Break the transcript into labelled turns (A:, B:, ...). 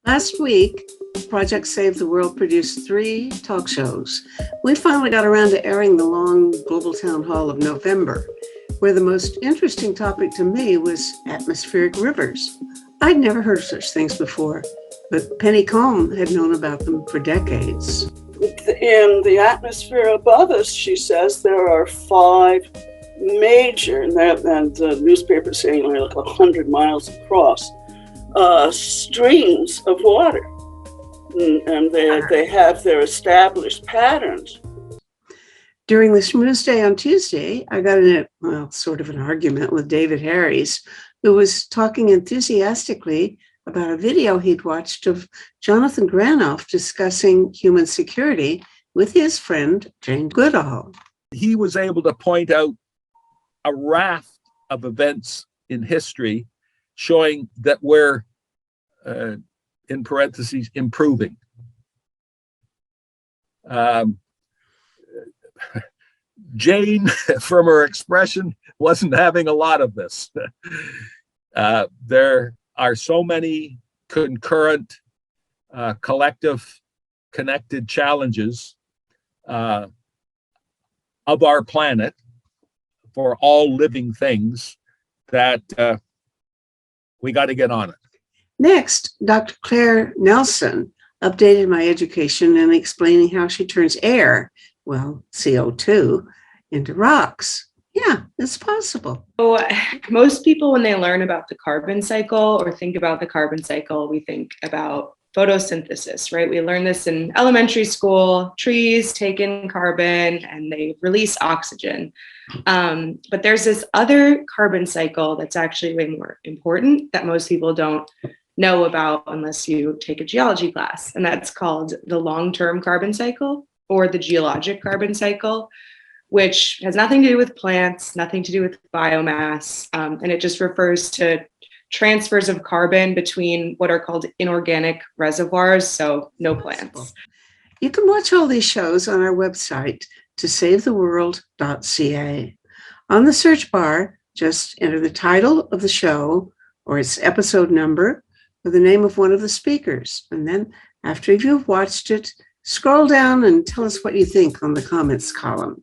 A: Last week, Project Save the World produced 3 talk shows. We finally got around to airing the long global town hall of November, where the most interesting topic to me was atmospheric rivers. I'd never heard of such things before, but Penny Kome had known about them for decades.
B: In the atmosphere above us, she says, there are 5 major, and the newspaper saying only like 100 miles across, streams of water. And they have their established patterns.
A: During the Schmooze Day on Tuesday, I got in sort of an argument with David Harries, who was talking enthusiastically about a video he'd watched of Jonathan Granoff discussing human security with his friend Jane Goodall.
C: He was able to point out a raft of events in history showing that we're, in parentheses, improving. Jane, from her expression, wasn't having a lot of this. There are so many concurrent, collective, connected challenges of our planet for all living things that we got to get on it.
A: Next, Dr. Claire Nelson updated my education in explaining how she turns air, CO2, into rocks. Yeah, it's possible.
D: So most people, when they learn about the carbon cycle or think about the carbon cycle, we think about photosynthesis, right? We learn this in elementary school. Trees take in carbon and they release oxygen. But there's this other carbon cycle that's actually way more important that most people don't know about unless you take a geology class. And that's called the long-term carbon cycle or the geologic carbon cycle, which has nothing to do with plants, nothing to do with biomass. And it just refers to transfers of carbon between what are called inorganic reservoirs, so no plants.
A: You can watch all these shows on our website, tosavetheworld.ca. On the search bar, just enter the title of the show or its episode number or the name of one of the speakers. And then after you've watched it, scroll down and tell us what you think on the comments column.